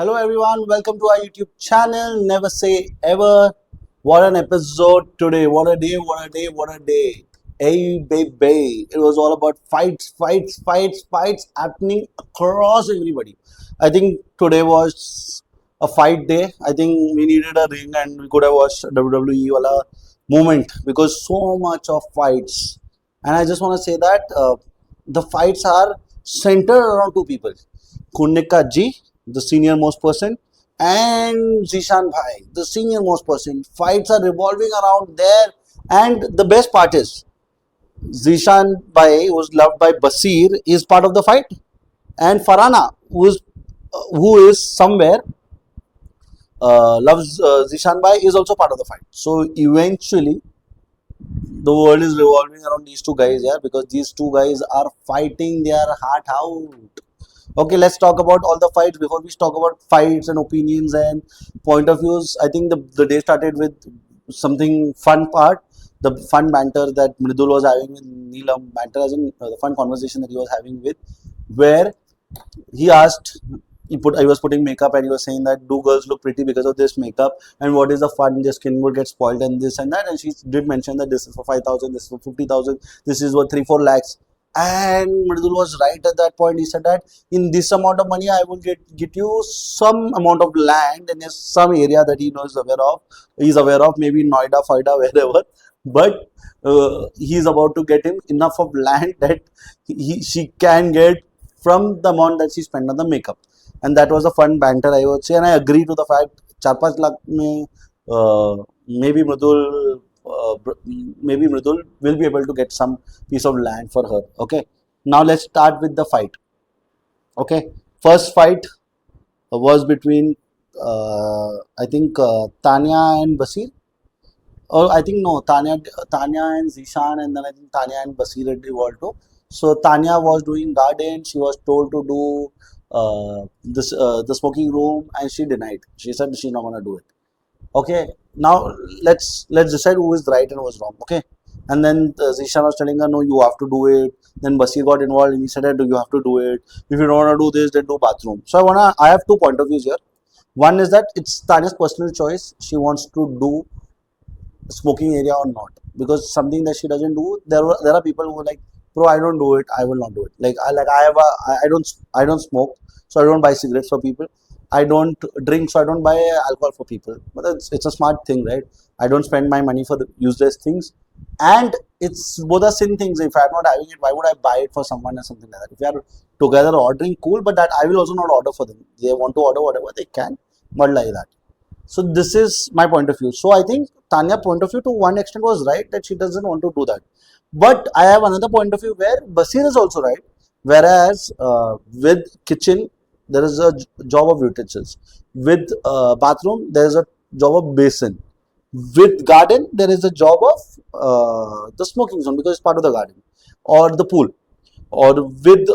Hello everyone, welcome to our YouTube channel. Never say ever. What an episode today. What a day, what a day, what a day. Hey baby. It was all about fights happening across everybody. I think today was a fight day. I think we needed a ring and we could have watched WWE wala moment because so much of fights. And I just want to say that the fights are centered around two people. Kunickaa ji, the senior most person, and Zishan Bhai, the senior most person. Fights are revolving around there, and the best part is Zishan Bhai, who's loved by Basir, is part of the fight, and Farhana, who is somewhere loves Zishan Bhai, is also part of the fight. So eventually, the world is revolving around these two guys, yeah, because these two guys are fighting their heart out. Okay, let's talk about all the fights. Before we talk about fights and opinions and point of views, I think the day started with something fun part. The fun banter that Mridul was having with Neelam, banter as in the fun conversation that he was having with, where he asked, I was putting makeup and he was saying that do girls look pretty because of this makeup and what is the fun, their skin would get spoiled and this and that, and she did mention that this is for 5,000, this is for 50,000, this is worth 3-4 lakhs. And Mridul was right at that point. He said that in this amount of money, I will get you some amount of land in some area that he knows aware of. He's aware of, maybe Noida, Foida, wherever. But he's about to get him enough of land that she can get from the amount that she spent on the makeup. And that was a fun banter, I would say. And I agree to the fact 4-5 lakh mein, maybe Mridul will be able to get some piece of land for her. Okay. Now let's start with the fight. Okay. First fight was between I think Tanya and Basir. Or I think no, Tanya and Zishan, and then I think Tanya and Basir had evolved too. So Tanya was doing garden. She was told to do the smoking room, and she denied. She said she's not gonna do it. Okay, now let's decide who is right and who is wrong. Okay, and then Zishan was telling her, no, you have to do it. Then Basir got involved and he said, do you have to do it? If you don't want to do this, then do bathroom. So I have two point of views here. One is that it's Tanya's personal choice. She wants to do smoking area or not, because something that she doesn't do, there are people who are like, bro, I don't do it, I will not do it. Like I don't smoke, so I don't buy cigarettes for people. I don't drink, so I don't buy alcohol for people. But it's a smart thing, right? I don't spend my money for useless things, and it's both are sin things. If I'm not having it, why would I buy it for someone or something like that? If we are together ordering, cool, but that I will also not order for them. They want to order whatever they can, but like that. So this is my point of view. So I think Tanya's point of view to one extent was right, that she doesn't want to do that. But I have another point of view where Basir is also right. Whereas with kitchen, there is a job of utensils. With bathroom, there is a job of basin. With garden, there is a job of the smoking zone because it's part of the garden, or the pool. Or with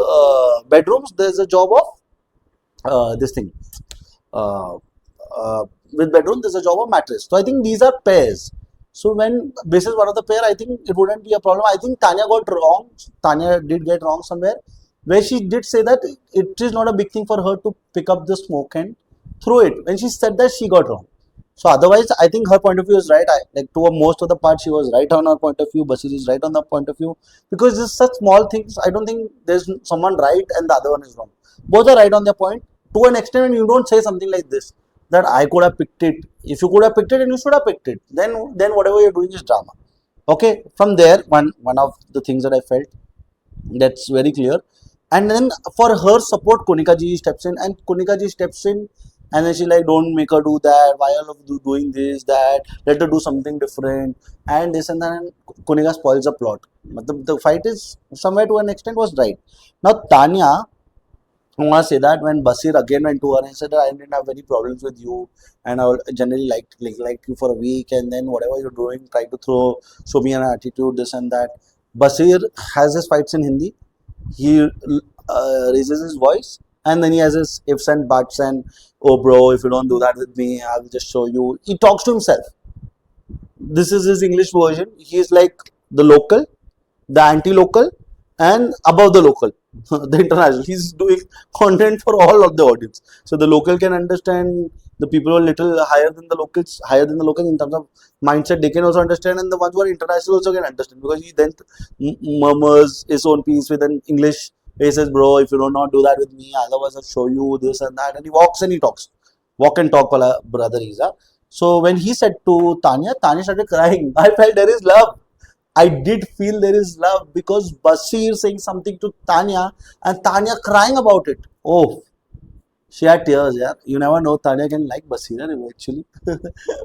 bedrooms, there is a job of this thing. Uh, with bedroom, there's a job of mattress. So I think these are pairs. So when this is one of the pair, I think it wouldn't be a problem. I think Tanya got wrong. Tanya did get wrong somewhere, where she did say that it is not a big thing for her to pick up the smoke and throw it. When she said that, she got wrong. So otherwise, I think her point of view is right. Like to most of the part, she was right on her point of view. Basir is right on the point of view, because it's such small things. I don't think there's someone right and the other one is wrong. Both are right on their point to an extent. When you don't say something like this, that I could have picked it. If you could have picked it and you should have picked it, then whatever you're doing is drama. Okay. From there, one of the things that I felt that's very clear. And then for her support, Kunickaa ji steps in, and Kunickaa ji steps in, and then she like, don't make her do that. Why are you doing this, that? Let her do something different, and this and that. And Kunickaa spoils the plot. But the fight is somewhere to an extent was right. Now Tanya, I want to say that when Basir again went to her and said, I didn't have any problems with you, and I would generally like you for a week, and then whatever you're doing, try to show me an attitude, this and that. Basir has his fights in Hindi. He raises his voice, and then he has his ifs and buts, and oh bro, if you don't do that with me, I'll just show you. He talks to himself. This is his English version. He is like the local, the anti-local, and above the local, the international. He's doing content for all of the audience. So the local can understand, the people who are little higher than the locals, in terms of mindset, they can also understand, and the ones who are international also can understand, because he then murmurs his own piece with an English. He says, "Bro, if you do not do that with me, otherwise I'll show you this and that." And he walks and he talks. Walk and talk, wala brother is. So when he said to Tanya, Tanya started crying. I felt there is love. I did feel there is love, because Basir saying something to Tanya and Tanya crying about it. Oh, she had tears, yeah. You never know, Tanya can like Basir actually.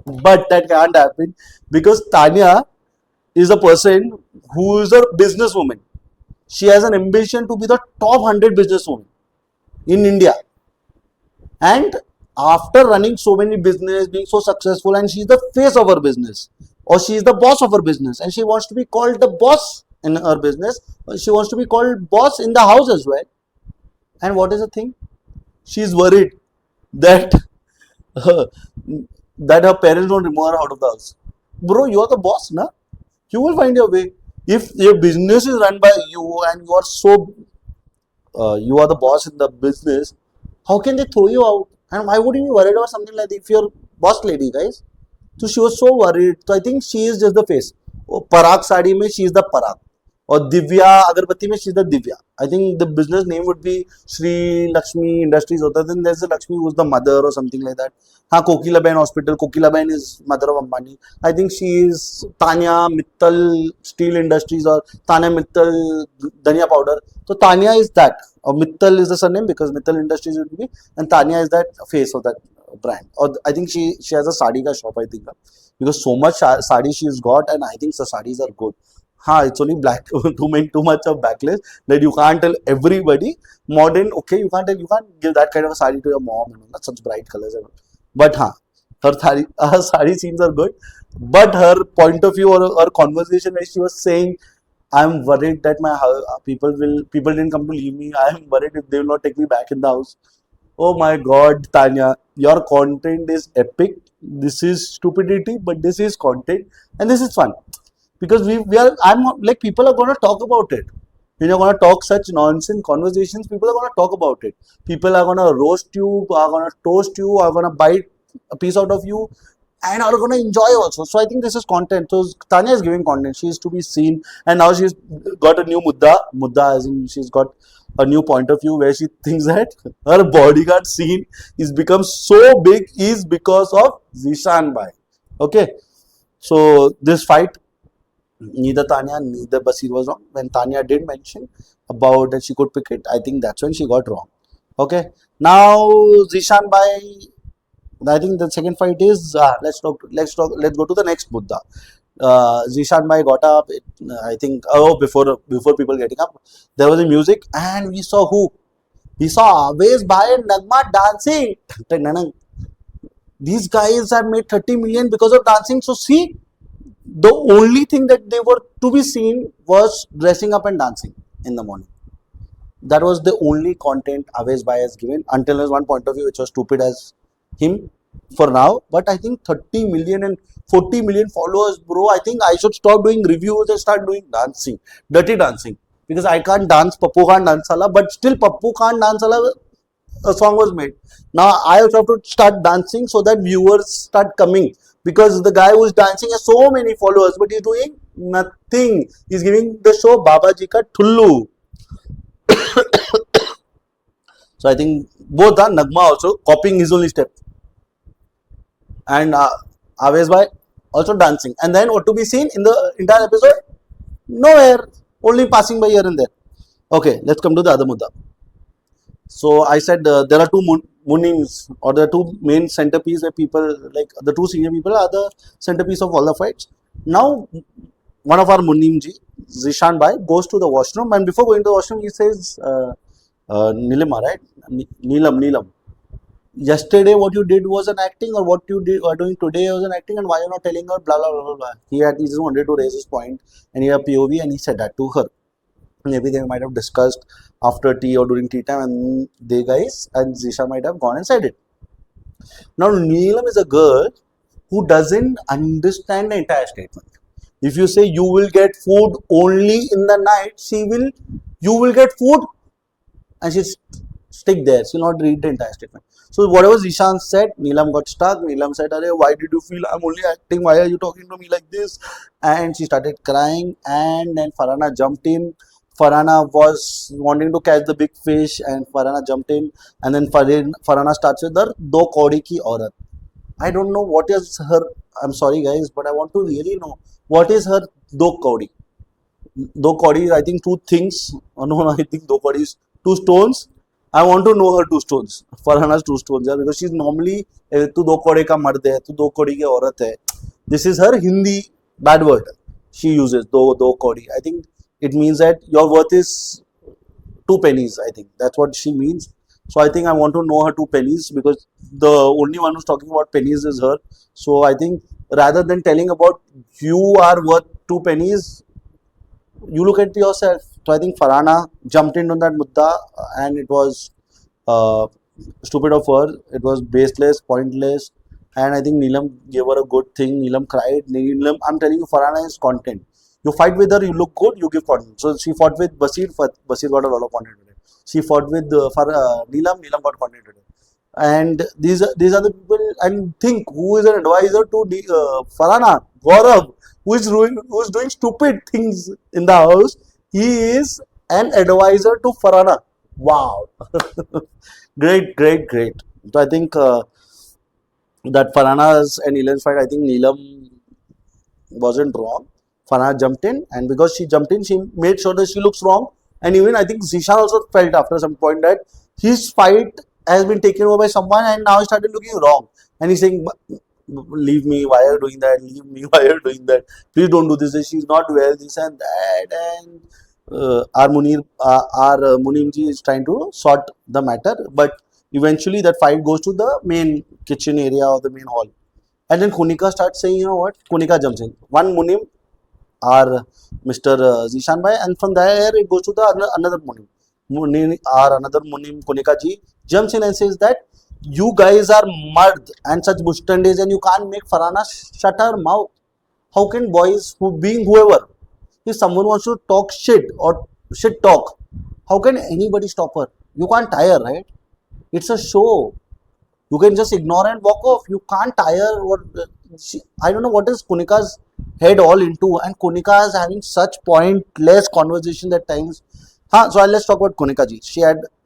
But that can't happen, because Tanya is a person who is a businesswoman. She has an ambition to be the top 100 businesswoman in India. And after running so many business, being so successful, and she's the face of her business, or she's the boss of her business, and she wants to be called the boss in her business, she wants to be called boss in the house as well. And what is the thing? She's worried that that her parents don't remove her out of the house. Bro, you are the boss, na? You will find your way. If your business is run by you and you are so you are the boss in the business, how can they throw you out? And why would you be worried about something like that if you're boss lady, guys? So she was so worried. So I think she is just the face. Oh, Parag Sadi mein she is the Parag. Or Divya Agarbatti mein she is the Divya. I think the business name would be Sri Lakshmi Industries. Other than there's a Lakshmi who's the mother or something like that. Ha, Kokilaben Hospital. Kokilaben is mother of Ambani. I think she is Tanya Mittal Steel Industries or Tanya Mittal Dhania Powder. So Tanya is that. Or Mittal is the surname, because Mittal Industries would be, and Tanya is that face of that brand. Or I think she has a sari ka shop, I think, because so much sari she's got, and I think the saris are good. It's only black too much of backlash that you can't tell everybody modern. Okay, you can't give that kind of a sari to your mom and all that, such bright colors and all. But her sari scenes are good. But her point of view, or her conversation where she was saying, I'm worried that my people didn't come to leave me. I'm worried if they will not take me back in the house. Oh my God, Tanya, your content is epic. This is stupidity, but this is content, and this is fun, because we are. I'm not, like, people are gonna talk about it. When you're gonna talk such nonsense conversations, people are gonna talk about it. People are gonna roast you, are gonna toast you, are gonna bite a piece out of you, and are gonna enjoy also. So I think this is content. So Tanya is giving content. She is to be seen, and now she's got a new mudda, as in she's got a new point of view where she thinks that her bodyguard scene is become so big is because of Zishan Bhai. Okay, so this fight, neither Tanya neither Basir was wrong. When Tanya did mention about that she could pick it, I think that's when she got wrong. Okay, now Zishan Bhai, I think the second fight is let's go to the next Buddha. Zishan Bhai got up. I think before people getting up, there was a music, and we saw who? We saw Always Bhai and Nagma dancing. These guys have made 30 million because of dancing. So see, the only thing that they were to be seen was dressing up and dancing in the morning. That was the only content Always Bhai has given, until his one point of view, which was stupid as him for now. But I think 30 million and 40 million followers, bro. I think I should stop doing reviews and start doing dancing, dirty dancing, because I can't dance. Pappu can't dance ala, but still Pappu can't dance ala. A song was made. Now I also have to start dancing so that viewers start coming, because the guy who's dancing has so many followers, but he's doing nothing. He's giving the show Babaji ka Tullu. So I think both are Nagma also copying his only step, and Always Bhai also dancing. And then what to be seen in the entire episode? Nowhere, only passing by here and there. Okay, let's come to the other mudda. So I said there are two Munims, or the two main centerpiece where people, like the two senior people, are the centerpiece of all the fights. Now one of our Munimji, Zishan Bhai, goes to the washroom, and before going to the washroom, he says, Nilima, right? Neelam. Yesterday, what you did was an acting, or what you are doing today was an acting, and why you're not telling her, blah, blah, blah, blah, blah. He just wanted to raise his point, and he had POV, and he said that to her. Maybe they might have discussed after tea or during tea time, and they guys and Zisha might have gone and said it. Now, Neelam is a girl who doesn't understand the entire statement. If you say you will get food only in the night, you will get food, and she'll stick there. She'll not read the entire statement. So whatever Zishan said, Neelam got stuck. Neelam said, "Arey, why did you feel I'm only acting? Why are you talking to me like this?" And she started crying. And then Farhana jumped in. Farhana was wanting to catch the big fish, and Farhana jumped in. And then Farhana starts with her "Do kaudi ki aurat." I don't know what is her. I'm sorry, guys, but I want to really know what is her "Do kaudi." Do kaudi is, I think, two things. Oh, no, I think do kaudi is two stones. I want to know her two stones. Farhana's two stones, yeah, because she's normally tu do kaudi ka mard hai, tu do kaudi ki aurat hai. This is her Hindi bad word. She uses do kaudi. I think it means that your worth is two pennies. I think that's what she means. So I think I want to know her two pennies because the only one who's talking about pennies is her. So I think rather than telling about you are worth two pennies, you look at yourself. So I think Farhana jumped in on that mudda, and it was uh, stupid of her. It was baseless, pointless, and I think Neelam gave her a good thing. Neelam cried. Neelam, I'm telling you, Farhana is content. You fight with her, you look good, you give content. So she fought with Basir. Basir got a lot of content today. She fought with Neelam. Neelam got content today. And these are the people. And think who is an advisor to Farhana, Gaurav, who is doing stupid things in the house. He is an advisor to Farhana. Wow, great, great, great. So I think that Farhana's and Neelam's fight. I think Neelam wasn't wrong. Farhana jumped in, and because she jumped in, she made sure that she looks wrong. And even I think Zishan also felt after some point that his fight has been taken over by someone, and now he started looking wrong. And he's saying, "Leave me. Why are you doing that? Leave me. Why are you doing that? Please don't do this. She's not well. This and that." And our Munimji is trying to sort the matter, but eventually that fight goes to the main kitchen area or the main hall. And then Kunickaa starts saying, you know what? Kunickaa jumps in. One Munim or Mr. Zishan Bhai, and from there it goes to the another Munim. Another Munim, Kunickaa ji, jumps in and says that you guys are mud and such bushtandes and you can't make Farhana shut her mouth. How can boys, who being whoever, if someone wants to talk shit or shit talk, how can anybody stop her? You can't tie her, right? It's a show. You can just ignore and walk off. You can't tire what I don't know what is Kunikkaa's head all into, and Kunickaa is having such pointless conversation at times. So let's talk about Kunickaa ji.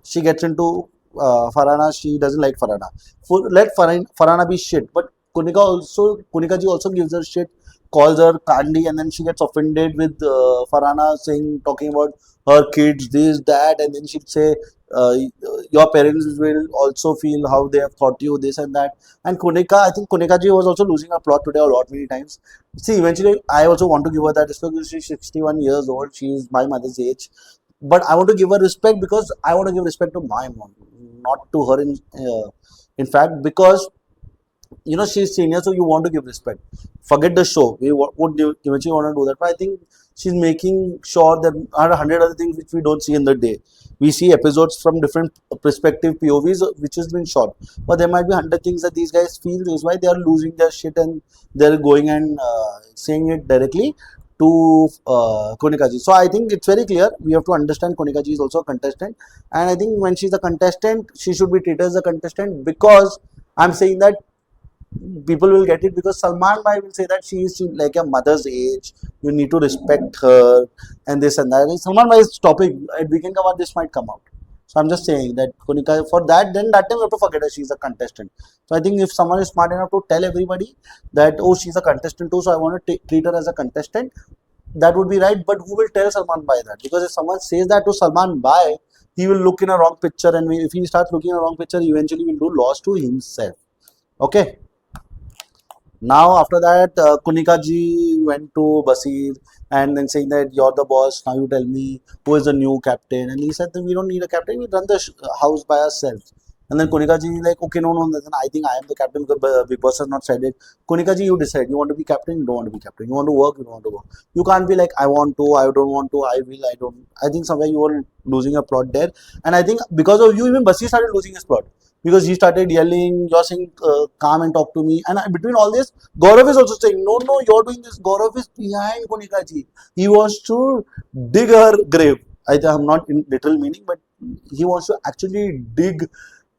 She gets into Farhana. She doesn't like Farhana. Let Farhana be shit, but Kunickaa ji also gives her shit, calls her Kandi, and then she gets offended with Farhana talking about her kids, this, that, and then she'd say, uh, your parents will also feel how they have taught you this and that. And Kunickaa, I think Kunickaa ji was also losing her plot today a lot many times. See, eventually, I also want to give her that respect because she's 61 years old. She's my mother's age. But I want to give her respect because I want to give respect to my mom, not to her in fact, because she's senior, so you want to give respect. Forget the show. We would eventually want to do that. But I think she's making sure that are 100 other things which we don't see in the day. We see episodes from different perspective POVs which has been shot. But there might be 100 things that these guys feel is why they are losing their shit and they're going and saying it directly to Kunickaa ji. So I think it's very clear. We have to understand Kunickaa ji is also a contestant. And I think when she's a contestant, she should be treated as a contestant because I'm saying that people will get it because Salman Bhai will say that she is like a mother's age. You need to respect her and this and that. Salman Bhai's topic at Weekend Cover this might come out. So I'm just saying that Kunickaa for that, then that time you have to forget her. She's a contestant. So I think if someone is smart enough to tell everybody that she's a contestant too, so I want to treat her as a contestant, that would be right. But who will tell Salman Bhai that? Because if someone says that to Salman Bhai, he will look in a wrong picture, and if he starts looking in a wrong picture, eventually will do loss to himself. Okay. Now after that, Kunickaa ji went to Basir and then saying that you're the boss. Now you tell me who is the new captain. And he said that we don't need a captain. We run the house by ourselves. And then Kunickaa ji like, okay, no. Then I think I am the captain because Bigg Boss has not said it. Kunickaa ji, you decide. You want to be captain? You don't want to be captain. You want to work? You don't want to work. You can't be like, I want to, I don't want to, I will, I don't. I think somewhere you are losing a plot there. And I think because of you, even Basir started losing his plot. because he started yelling, you're saying calm and talk to me. And between all this, Gaurav is also saying, no, no, you're doing this. Gaurav is behind Kunickaa ji. He wants to dig her grave. I'm not in literal meaning, but he wants to actually dig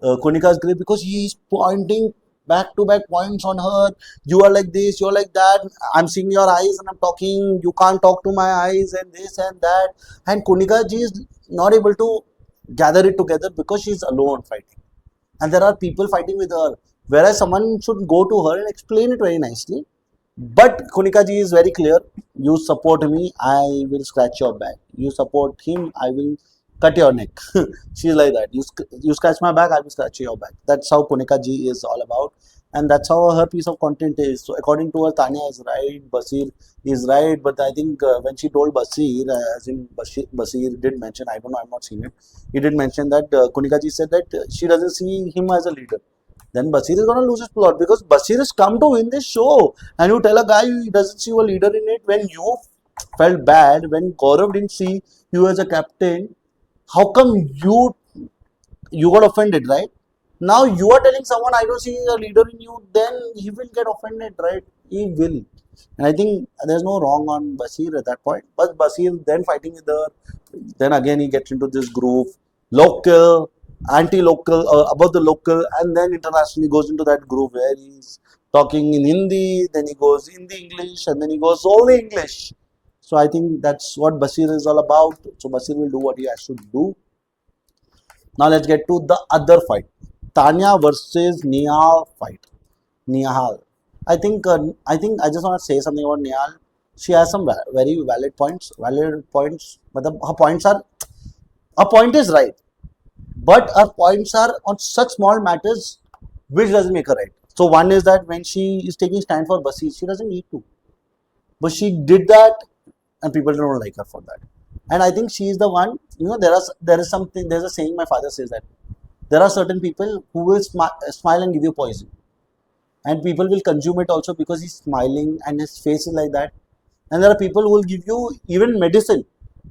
Kunikkaa's grave because he is pointing back to back points on her. You are like this, you're like that. I'm seeing your eyes and I'm talking. You can't talk to my eyes and this and that. And Kunickaa ji is not able to gather it together because she's alone fighting. And there are people fighting with her. Whereas someone should go to her and explain it very nicely. But Kunickaa ji is very clear. You support me, I will scratch your back. You support him, I will cut your neck. She's like that. You scratch my back, I will scratch your back. That's how Kunickaa ji is all about. And that's how her piece of content is. So according to her, Tanya is right, Basir is right. But I think when she told Basir, as in Basir did mention, I don't know, I've not seen it. He did mention that Kunickaa ji said that she doesn't see him as a leader. Then Basir is going to lose his plot because Basir has come to win this show. And you tell a guy he doesn't see you a leader in it when you felt bad, when Gaurav didn't see you as a captain. How come you got offended, right? Now you are telling someone I don't see a leader in you, then he will get offended, right? He will. And I think there's no wrong on Basir at that point. But Basir then fighting with her, then again he gets into this groove, local, anti-local, above the local, and then internationally goes into that groove where he's talking in Hindi, then he goes in the English, and then he goes only English. So I think that's what Basir is all about. So Basir will do what he has to do. Now let's get to the other fight. Tanya versus Nihal fight. Nihal. I just want to say something about Nihal. She has some very valid points. Valid points. But her points are, her point is right. But her points are on such small matters which doesn't make her right. So one is that when she is taking stand for Basir, she doesn't need to. But she did that and people don't like her for that. And I think she is the one, there is something, there's a saying my father says that there are certain people who will smile and give you poison. And people will consume it also because he's smiling and his face is like that. And there are people who will give you even medicine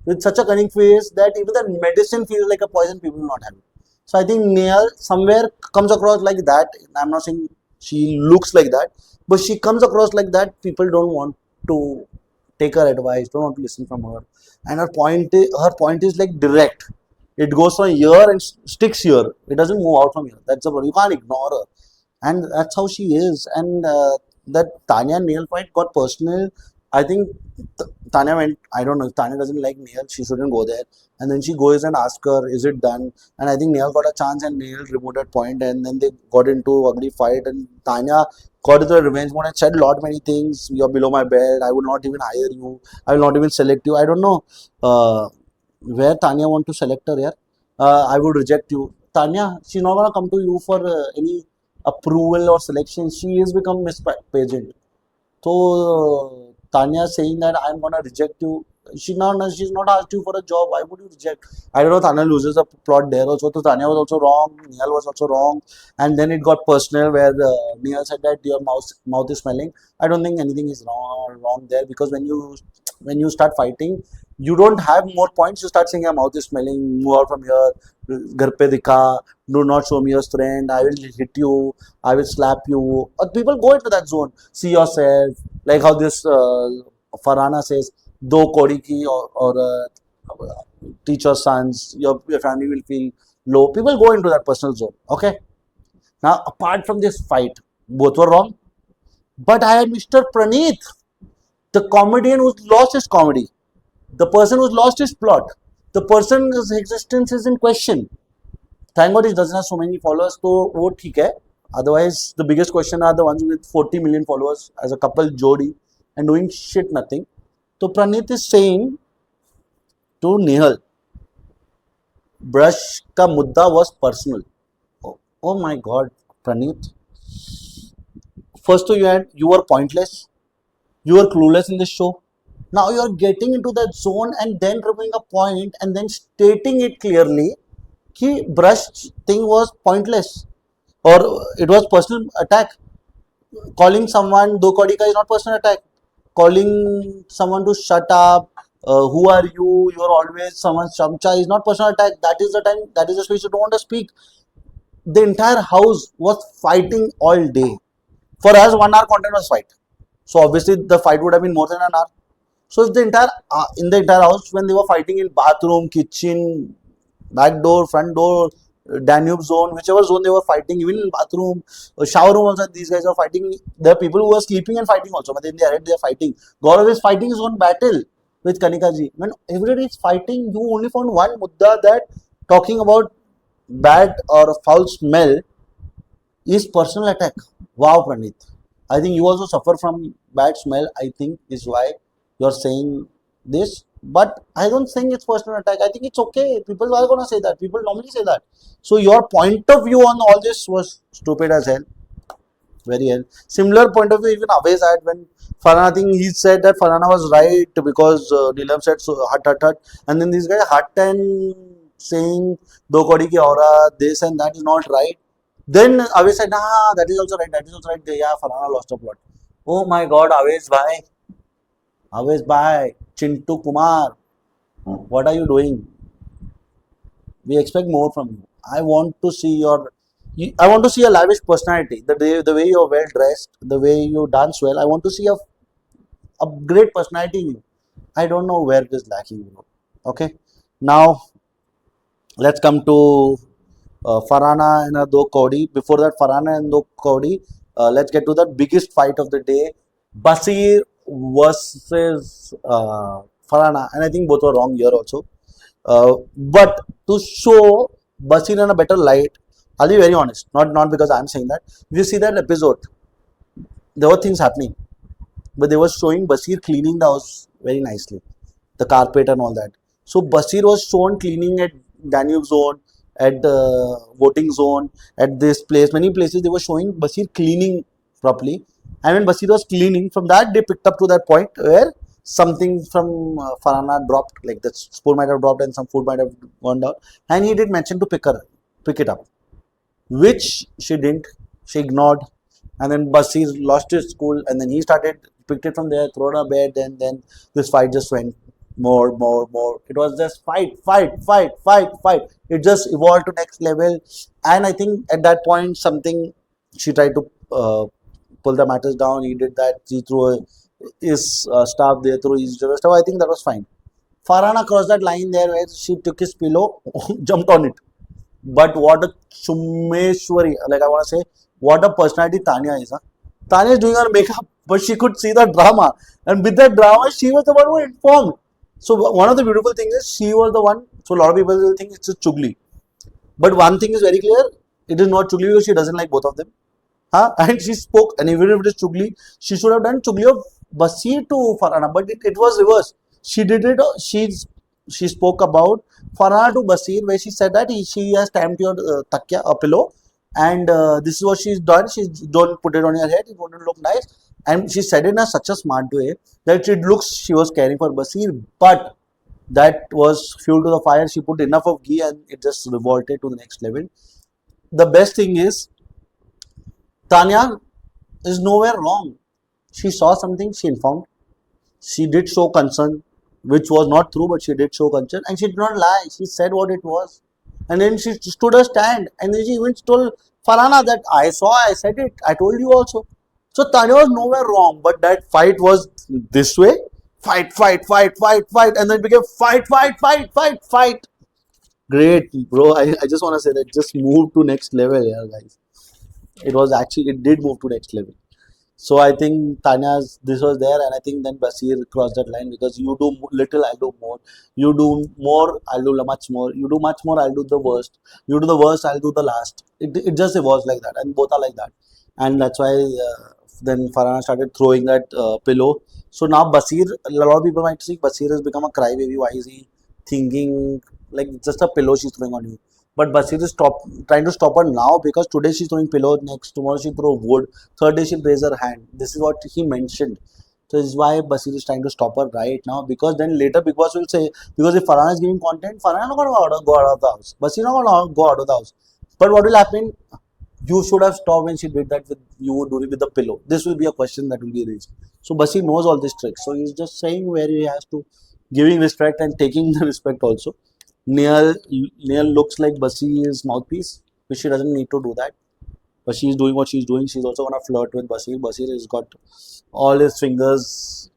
with such a cunning face that even the medicine feels like a poison, people will not have it. So I think Neil somewhere comes across like that. I'm not saying she looks like that, but she comes across like that. People don't want to take her advice, don't want to listen from her. And her point is like direct. It goes from here and sticks here. It doesn't move out from here. That's the problem. You can't ignore her. And that's how she is. And that Tanya and Neil fight got personal. I think Tanya went, I don't know, if Tanya doesn't like Neil, she shouldn't go there. And then she goes and asks her, is it done? And I think Neil got a chance and Neil removed that point. And then they got into ugly fight. And Tanya got into the revenge mode and said a lot many things. You're below my bed. I will not even hire you. I will not even select you. I don't know where Tanya want to select her here. I would reject you. Tanya, she's not going to come to you for any approval or selection. She has become Miss Pageant. So Tanya saying that I'm gonna reject you. She's not asked you for a job. Why would you reject? I don't know. Tanya loses a plot there also. So Tanya was also wrong. Nihal was also wrong. And then it got personal where Nihal said that your mouth is smelling. I don't think anything is wrong there because when you start fighting, you don't have more points. You start saying your mouth is smelling. Move out from here. Ghar pe dikha. Do not show me your strength. I will hit you. I will slap you. Or people go into that zone. See yourself. Like how this Farhana says, do kodi ki or teach your sons. Your family will feel low. People go into that personal zone. Okay. Now, apart from this fight, both were wrong. But I had Mr. Praneeth, the comedian who's lost his comedy, the person who's lost his plot, the person's existence is in question. Thank God he doesn't have so many followers, so वो ठीक है. Otherwise, the biggest question are the ones with 40 million followers as a couple Jodi and doing shit nothing. So Praneeth is saying to Nihal, brush का मुद्दा was personal. Oh my God, Praneeth. First, you were pointless. You were clueless in this show. Now you are getting into that zone and then removing a point and then stating it clearly. Ki brush thing was pointless or it was personal attack. Calling someone do kodi ka is not personal attack. Calling someone to shut up. Who are you? You are always someone's chamcha is not personal attack. That is the time. That is the space you don't want to speak. the entire house was fighting all day. For us, 1 hour content was fight. So obviously the fight would have been more than an hour. So if the entire in the entire house when they were fighting in bathroom, kitchen, back door, front door, Danube zone, whichever zone they were fighting, even in bathroom, shower room also, these guys are fighting. There are people who are sleeping and fighting also, but in their head they are fighting. Gaurav is fighting his own battle with Kunickaa ji. When everybody is fighting, you only found one mudda that talking about bad or foul smell is personal attack. Wow, Pranit. I think you also suffer from bad smell. I think is why you're saying this. But I don't think it's personal attack. I think it's okay. People are gonna say that. People normally say that. So your point of view on all this was stupid as hell. Very hell. Similar point of view even Aves had when Farhana, I think he said that Farhana was right because Neelam said so hut hut hut. And then this guy hut and saying do kodi ki aura, this and that is not right. Then Aves said, nah, that is also right, that is also right. Yeah, Farhana lost a plot. Oh my god, Aves bhai, Chintu Kumar, what are you doing? We expect more from you. I want to see I want to see a lavish personality. The way you're well dressed, the way you dance well. I want to see a great personality in you. I don't know where it is lacking, bro. Okay. Now let's come to Farhana and Do Cody. Before that, Farhana and Do Cody, let's get to the biggest fight of the day. Basir versus Farhana. And I think both were wrong here also. But to show Basir in a better light, I'll be very honest. Not because I'm saying that. If you see that episode, there were things happening, but they were showing Basir cleaning the house very nicely, the carpet and all that. So Basir was shown cleaning at Danube zone, at voting zone, at this place, many places they were showing Basir cleaning properly. And when Basir was cleaning, from that they picked up to that point where something from Farhana dropped, like the spoon might have dropped and some food might have gone down, and he did mention to pick it up, which she didn't. She ignored, and then Basir lost his cool, and then he started picked it from there, thrown a bed, and then this fight just went more. It was just fight. It just evolved to next level, and I think at that point something she tried to pull the matters down. He did that. He threw his staff there, threw his stuff. I think that was fine. Farhana crossed that line there where she took his pillow, jumped on it. But what a Shumeshwari, like I want to say, what a personality Tanya is. Huh? Tanya is doing her makeup, but she could see the drama. And with that drama, she was the one who informed. So one of the beautiful things is she was the one. So a lot of people will think it's a chugli. But one thing is very clear, it is not chugli because she doesn't like both of them. Huh? And she spoke, and even if it is chugli, she should have done chugli of Basir to Farhana, but it was reversed. She did it, she spoke about Farhana to Basir, where she said that she has stamped your takya, a pillow, and this is what she's done. She don't put it on your head, it wouldn't look nice. And she said it in such a smart way that it looks she was caring for Basir, but that was fuel to the fire. She put enough of ghee and it just revolted to the next level. The best thing is, Tanya is nowhere wrong. She saw something, she informed. She did show concern, which was not true, but she did show concern, and she did not lie. She said what it was, and then she stood her stand, and then she even told Farhana that I saw, I said it, I told you also. So Tanya was nowhere wrong, but that fight was this way: fight, and then it became fight. Great, bro. I just want to say that just move to next level, yeah, guys. It did move to next level. So I think Tanya's this was there, and I think then Basir crossed that line because you do little, I'll do more. You do more, I'll do much more. You do much more, I'll do the worst. You do the worst, I'll do the last. It just evolves like that, and both are like that, and that's why then Farhana started throwing that pillow. So now Basir, a lot of people might think Basir has become a crybaby. Why is he thinking like just a pillow she's throwing on you? But Basir is trying to stop her now because today she's throwing pillow, next tomorrow she throw wood, third day she'll raise her hand. This is what he mentioned. So this is why Basir is trying to stop her right now, because then later Bigg Boss will say, because if Farhana is giving content, Farhana not going to go out of the house. Basir not going to go out of the house. But what will happen? You should have stopped when she did that with you doing with the pillow. This will be a question that will be raised. So Basir knows all these tricks. So he's just saying where he has to giving respect and taking the respect also. Neil looks like Basir's mouthpiece. which she doesn't need to do that. But she's doing what she's doing. She's also gonna flirt with Basir. Basir has got all his fingers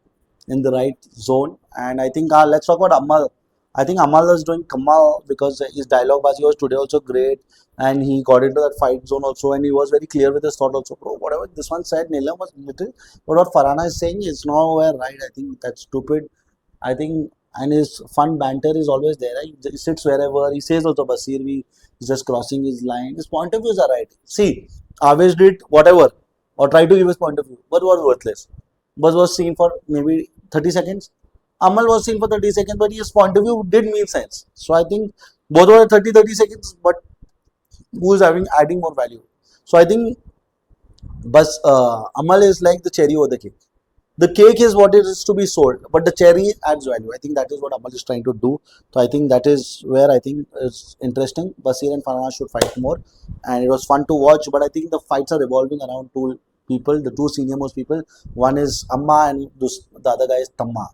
in the right zone. And I think let's talk about Amal. I think Amal is doing Kamal because his dialogue bazi was today also great, and he got into that fight zone also, and he was very clear with his thought also. Bro, whatever this one said, Neelam was little, but what Farhana is saying is nowhere right. I think that's stupid. I think, and his fun banter is always there. Right? He sits wherever he says also Basir, he's just crossing his line. His point of views are right. See, Aves did whatever or try to give his point of view, but was worthless. Buzz was seen for maybe 30 seconds. Amal was seen for 30 seconds, but his point of view did make sense. So I think both were 30 seconds, but who is having adding more value? So I think but Amal is like the cherry over the cake. The cake is what it is to be sold, but the cherry adds value. I think that is what Amal is trying to do. So I think that is where I think it's interesting. Basir and Farhana should fight more, and it was fun to watch. But I think the fights are revolving around two people, the two senior most people. One is Amma, and the other guy is Tamma.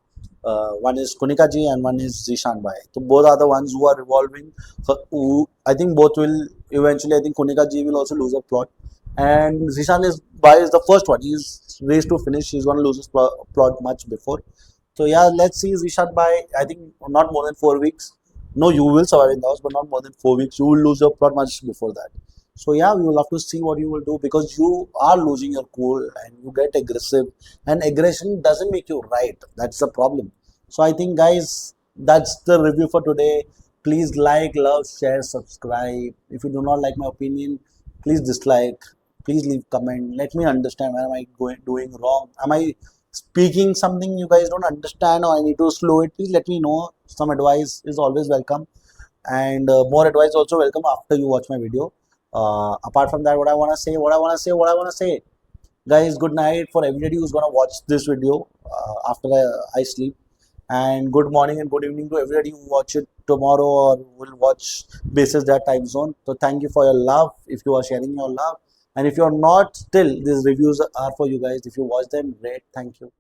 One is Kunickaa ji and one is Zishan Bhai. So both are the ones who are revolving. Who I think both will eventually. I think Kunickaa ji will also lose a plot, and Zishan is Bhai is the first one. He's race to finish. He's going to lose his plot much before. So yeah, let's see Zishan Bhai. I think not more than 4 weeks. No, you will survive in the house, but not more than 4 weeks. You will lose your plot much before that. So yeah, we will have to see what you will do because you are losing your cool and you get aggressive, and aggression doesn't make you right. That's the problem. So I think guys, that's the review for today. Please like, love, share, subscribe. If you do not like my opinion, please dislike. Please leave comment. Let me understand where am I doing wrong. Am I speaking something you guys don't understand or I need to slow it? Please let me know. Some advice is always welcome, and more advice also welcome after you watch my video. Apart from that, what I want to say, what I want to say, guys, good night for everybody who's gonna watch this video after I sleep, and good morning and good evening to everybody who watch it tomorrow or will watch basis that time zone. So thank you for your love. If you are sharing your love, and if you're not still, these reviews are for you guys. If you watch them, great. Thank you.